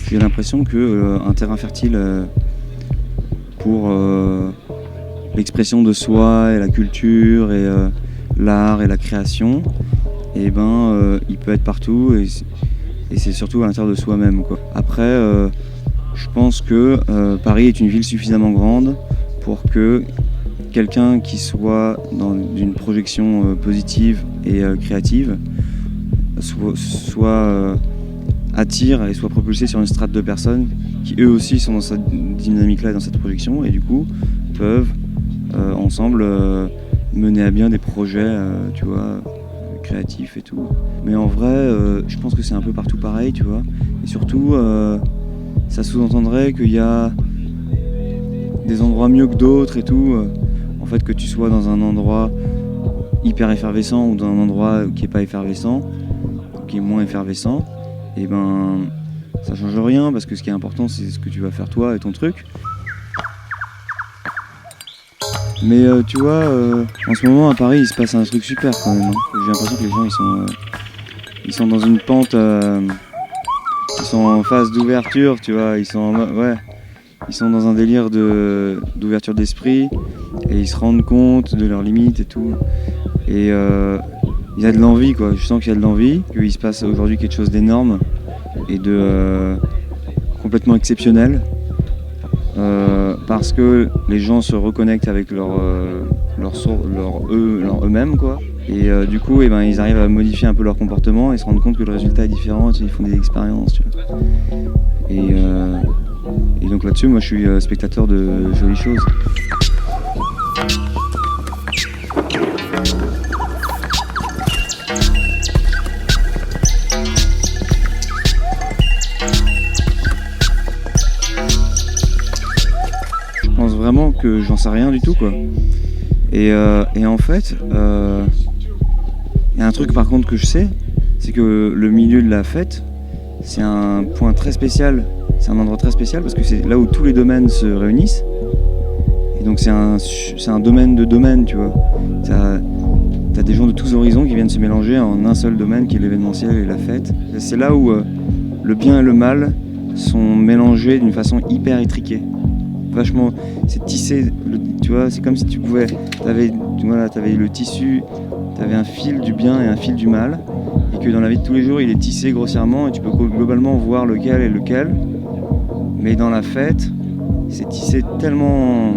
J'ai l'impression que un terrain fertile pour l'expression de soi et la culture et l'art et la création, et il peut être partout et c'est surtout à l'intérieur de soi-même, quoi. Après, je pense que Paris est une ville suffisamment grande pour que quelqu'un qui soit dans une projection positive et créative soit attire et soit propulsé sur une strate de personnes qui eux aussi sont dans cette dynamique-là, dans cette projection, et du coup peuvent ensemble mener à bien des projets, tu vois, créatifs et tout. Mais en vrai, je pense que c'est un peu partout pareil, tu vois. Et surtout, ça sous-entendrait qu'il y a des endroits mieux que d'autres et tout. En fait, que tu sois dans un endroit hyper effervescent ou dans un endroit qui est pas effervescent, qui est moins effervescent, et ça change rien, parce que ce qui est important, c'est ce que tu vas faire toi et ton truc. Mais tu vois, en ce moment à Paris, il se passe un truc super quand même. J'ai l'impression que les gens ils sont dans une pente, ils sont en phase d'ouverture, tu vois. Ils sont dans un délire d'ouverture d'esprit, et ils se rendent compte de leurs limites et tout. Et il y a de l'envie, quoi. Je sens qu'il y a de l'envie, qu'il se passe aujourd'hui quelque chose d'énorme et de complètement exceptionnel. Parce que les gens se reconnectent avec leur eux-mêmes, quoi. Et du coup, ils arrivent à modifier un peu leur comportement et se rendent compte que le résultat est différent, ils font des expériences, tu vois. Et donc là-dessus, moi je suis spectateur de jolies choses. Je pense vraiment que j'en sais rien du tout, quoi. Et en fait, il y a un truc par contre que je sais, c'est que le milieu de la fête, c'est un point très spécial, c'est un endroit très spécial, parce que c'est là où tous les domaines se réunissent. Et donc c'est un domaine de domaines, tu vois. T'as des gens de tous horizons qui viennent se mélanger en un seul domaine qui est l'événementiel et la fête. Et c'est là où le bien et le mal sont mélangés d'une façon hyper étriquée. Vachement, c'est tissé, tu vois, c'est comme si tu pouvais, t'avais le tissu, t'avais un fil du bien et un fil du mal, et que dans la vie de tous les jours il est tissé grossièrement et tu peux globalement voir lequel est lequel, mais dans la fête c'est tissé tellement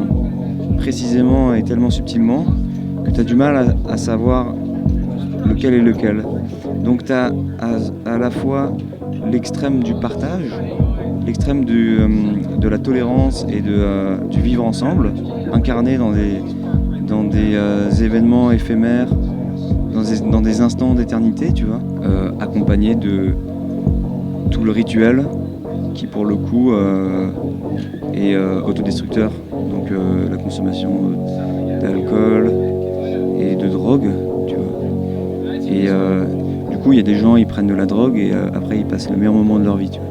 précisément et tellement subtilement que t'as du mal à savoir lequel est lequel. Donc t'as à la fois l'extrême du partage, l'extrême de la tolérance et du vivre ensemble, incarné dans des événements éphémères, dans des instants d'éternité, tu vois, accompagné de tout le rituel qui pour le coup est autodestructeur, donc la consommation d'alcool et de drogue, tu vois. Et du coup il y a des gens, ils prennent de la drogue et après ils passent le meilleur moment de leur vie, tu vois.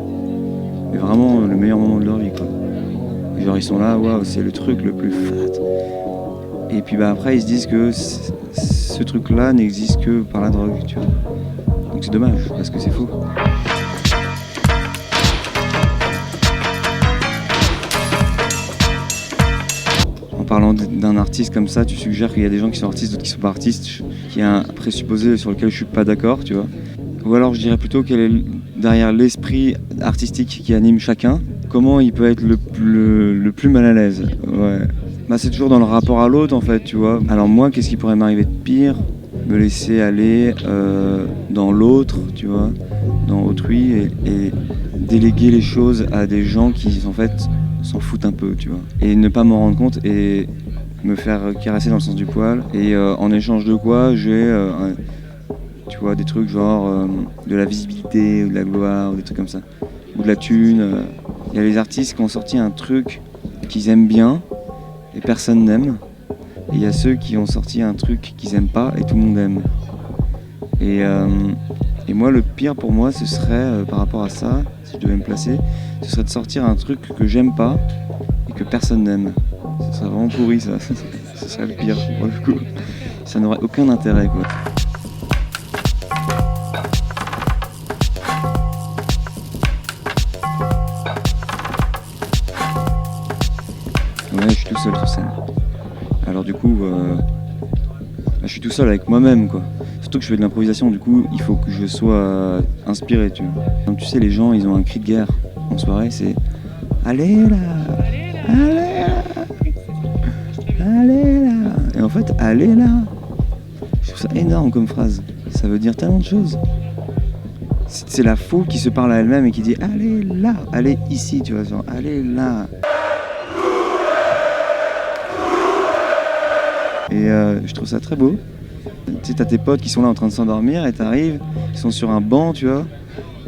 Mais vraiment le meilleur moment de leur vie, quoi. Et genre ils sont là, waouh, c'est le truc le plus fat. Et puis après ils se disent que ce truc-là n'existe que par la drogue, tu vois. Donc c'est dommage, parce que c'est faux. En parlant d'un artiste comme ça, tu suggères qu'il y a des gens qui sont artistes, d'autres qui sont pas artistes, qu'il y a un présupposé sur lequel je suis pas d'accord, tu vois. Ou alors je dirais plutôt quel est derrière l'esprit artistique qui anime chacun, comment il peut être le plus mal à l'aise. Ouais. C'est toujours dans le rapport à l'autre, en fait, tu vois. Alors moi, qu'est-ce qui pourrait m'arriver de pire ? Me laisser aller dans l'autre, tu vois, dans autrui, et déléguer les choses à des gens qui en fait s'en foutent un peu, tu vois. Et ne pas m'en rendre compte et me faire caresser dans le sens du poil. Et en échange de quoi, j'ai tu vois, des trucs genre de la visibilité ou de la gloire ou des trucs comme ça, ou de la thune. Il y a les artistes qui ont sorti un truc qu'ils aiment bien et personne n'aime, et il y a ceux qui ont sorti un truc qu'ils aiment pas et tout le monde aime. Et moi, le pire pour moi, ce serait par rapport à ça, si je devais me placer, ce serait de sortir un truc que j'aime pas et que personne n'aime. Ce serait vraiment pourri ça. Ce serait le pire pour le coup. Ça n'aurait aucun intérêt quoi. Ouais, je suis tout seul sur scène. Alors du coup, je suis tout seul avec moi-même quoi. Surtout que je fais de l'improvisation, du coup, il faut que je sois inspiré, tu vois. Comme tu sais, les gens, ils ont un cri de guerre en soirée, c'est allez là, allez là, allez là. Et en fait, allez là, je trouve ça énorme comme phrase. Ça veut dire tellement de choses. C'est la foule qui se parle à elle-même et qui dit allez là, allez ici, tu vois, genre allez là. Et je trouve ça très beau. Tu sais, t'as tes potes qui sont là en train de s'endormir et t'arrives, ils sont sur un banc, tu vois.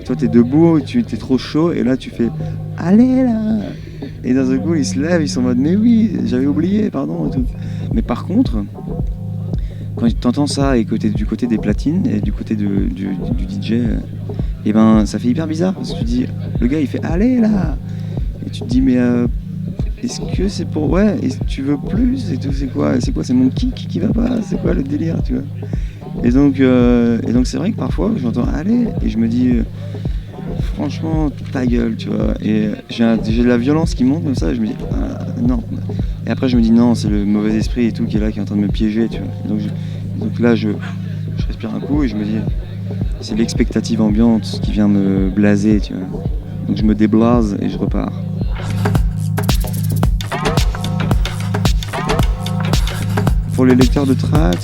Toi, t'es debout, t'es trop chaud et là, tu fais « Allez là !» Et d'un seul coup, ils se lèvent, ils sont en mode « Mais oui, j'avais oublié, pardon. » et tout. Mais par contre, quand t'entends ça et du côté des platines et du côté du DJ, et ben, ça fait hyper bizarre parce que tu dis « Le gars, il fait « Allez là !» Et tu te dis « Mais est-ce que c'est pour... Ouais, et tu veux plus et tout, c'est quoi, c'est mon kick qui va pas, c'est quoi le délire, tu vois. Et donc c'est vrai que parfois, j'entends « Allez !» et je me dis franchement, ta gueule, tu vois. Et j'ai de la violence qui monte comme ça, et je me dis ah, non. Et après, je me dis non, c'est le mauvais esprit et tout qui est là, qui est en train de me piéger, tu vois. Donc là, je respire un coup et je me dis c'est l'expectative ambiante qui vient me blaser, tu vois. Donc je me déblase et je repars. Pour les lecteurs de tracks,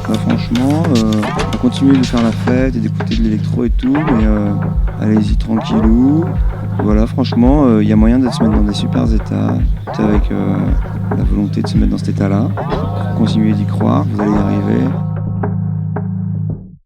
bah franchement, on va continuer de faire la fête et d'écouter de l'électro et tout, mais allez-y tranquillou. Voilà, franchement, il y a moyen de se mettre dans des super états, avec la volonté de se mettre dans cet état-là. Continuez d'y croire, vous allez y arriver.